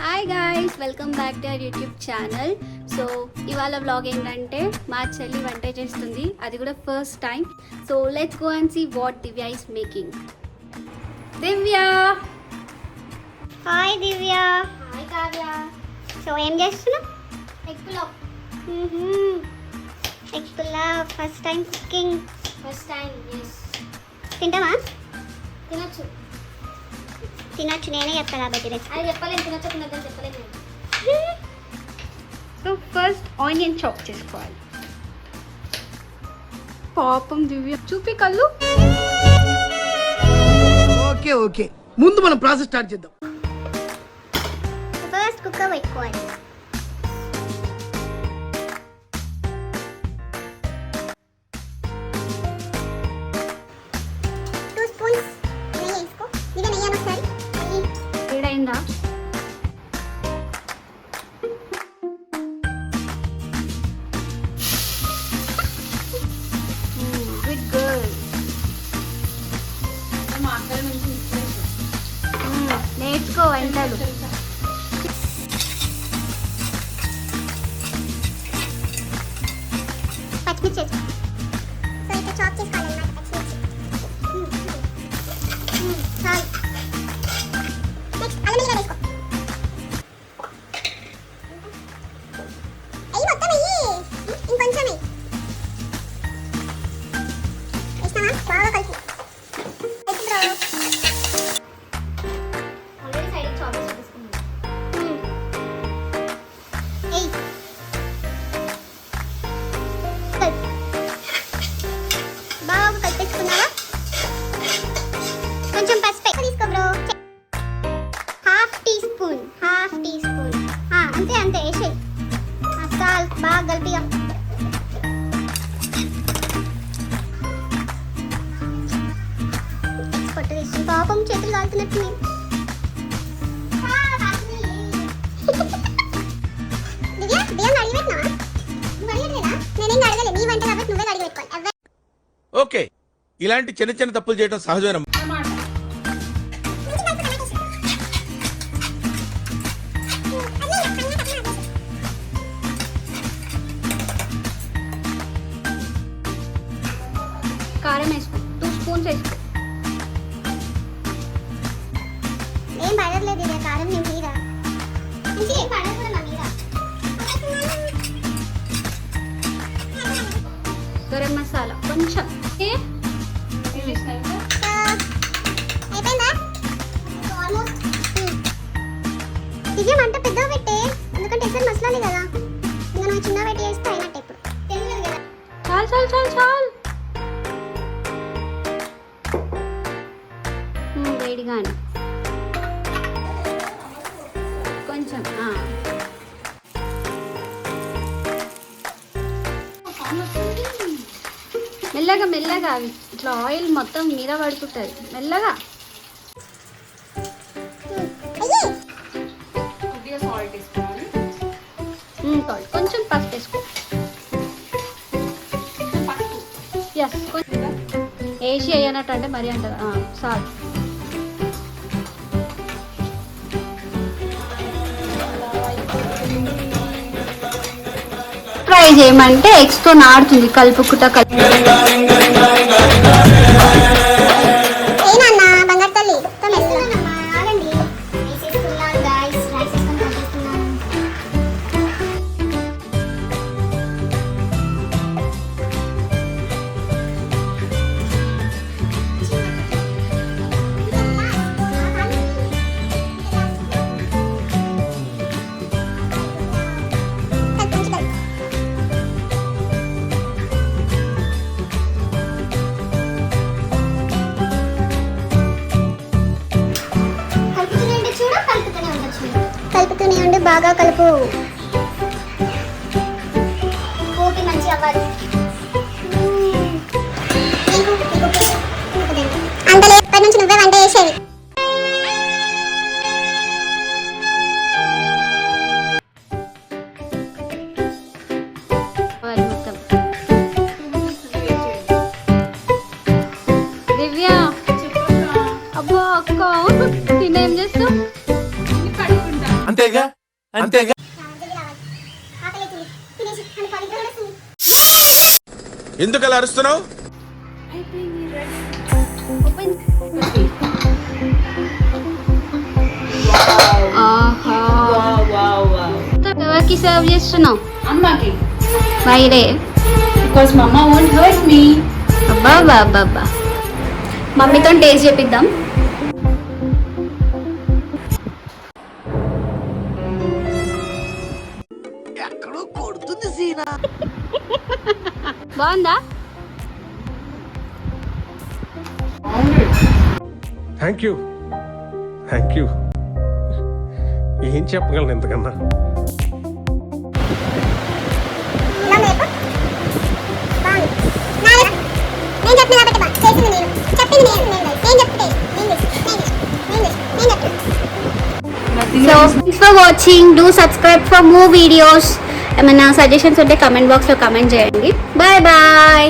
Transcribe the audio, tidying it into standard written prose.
Hi guys, welcome back to our YouTube channel. So ఇవాళ vlog ఏంటంటే మా చెల్లి వంట చేస్తుంది, అది కూడా first time. So let's go and see what Divya is making. Divya! Hi Divya. Hi Kavya. So ఏం చేస్తున్నావు? Egg pulao. Egg pulao first time cooking. First time. Yes. తింటావా? తినొచ్చు. తినొచ్చు, నేనే చెప్తా కాబట్టి రెసిపీ. అది చెప్పలేదు, తినొచ్చు తినొద్దని చెప్పలేదు. సో ఫస్ట్ ఆనియన్ చాప్ చేసుకోవాలి. పాపం దివ్య, చూపి కళ్ళు. ఓకే ఓకే, ముందు మనం ప్రాసెస్ స్టార్ట్ చేద్దాం. ఫస్ట్ కుక్కర్ పెట్టుకోవాలి. వేడైందా? Good girl. నేర్చుకో వంటలు. పచ్చిమిర్చి వేసుకో. సో ఇట్లా చాప్ చేసుకోవాలన్నమాట పచ్చిమిర్చి. చాలు. నెక్స్ట్ అల్లం వెల్లిగడ్డ వేసుకో. అయ్యి మొత్తం వెయ్యి, ఇంకొంచెం వెయ్యి. వేసినావా? బాగా కలిపి. ఆల్రెడీ సైడ్ చాప్ చేసి తీసుకున్నాను. ఎయ్. బాగా కలిపేసుకున్నావా? కొంచెం పసుపు తీసుకో బ్రో. Half tea spoon. అంతే అంతే వేసేయి. చాలు, బాగా కలిపిగా. పొట్టు తీసి పాపం చేతులు కాలుతున్నట్టు. దివ్య బియ్యం అడిగి పెట్టినావా? నువ్వు అడగలేదా? నేనేం అడగలేదు, నీ వంట కాబట్టి నువ్వే అడిగి పెట్టుకోవాలి. ఓకే, ఇలాంటి చిన్న చిన్న తప్పులు చేయడం సహజమైన. కారం వేసుకో, 2 స్పూన్స్ వేసుకో. ఏం పడట్లేదు ఇది కారం నీ మీద. మంచిగా ఏం పడదు కూడా నా మీద. గరం మసాలా కొంచెం. అయిపోయిందా? ఆల్మోస్ట్. ఇది మంట పెద్దగా పెట్టే, ఎందుకంటే ఎసరు మసాలాలే కదా. ఇంకా నువ్వు చిన్న పెట్టి చేస్తే అయినట్టు ఇప్పుడు తెలియదు కదా. చాలు చాలు చాలు చాలు. వేడిగానే కొంచెం. మెల్లగా మెల్లగా, అవి ఇట్లా ఆయిల్ మొత్తం మీద పడుతుంటుంది. మెల్లగా. సాల్ట్, కొంచెం పసుపు వేసుకో. ఎస్, కొంచెం వేసి వేయనట్టు అంటే మరీ అంటారు. సాల్ట్. ఫ్రై చేయమంటే ఎగ్స్తో నాడుతుంది, కలుపుకుంటా కలుపు. ఏనన్నా బంగారు తల్లి ఆగండి. వేసేసుకున్నాను గాయ్స్, రైస్ వేసుకొని కలిపేస్తున్నాను. కలుపుతూనే ఉండి బాగా కలుపు. పోటీ మంచి అవ్వాలి. అంతలే ఎప్పటి నుంచి నువ్వే వంట చేసేది. దివ్య, అబ్బో అక్క, తినేం చేస్తావు? అంతే అంతేగా అంతేగా జల్దీ రావాలి. ఆకలి అవుతుంది. తినేసి అని పని కూడా వస్తుంది. ఎందుకు అలా అరుస్తున్నావు? ఆహా ఎవరికి సర్వ్ చేస్తున్నావు? అమ్మకి వైరే బికాస్ మమ్మ వోంట్ హర్ట్ మీ. అబ్బా బాబా అబ్బా మమ్మీతో టేస్ట్ చేపిద్దాం. ఎక్కడో కొడుతుంది సీనా. బాగుందా? థ్యాంక్ యూ ఏం చెప్పగలను ఇంతకన్నా. ఇలా లేపు. బాగుంది. నేను చెప్పిన కాబట్టి బా చేసింది నేను. చెప్పింది నేను చెప్తే నేను So thanks for watching. Do subscribe for more videos. ఏమైనా సజెషన్స్ ఉంటే కమెంట్ బాక్స్లో కమెంట్ చేయండి. Bye bye.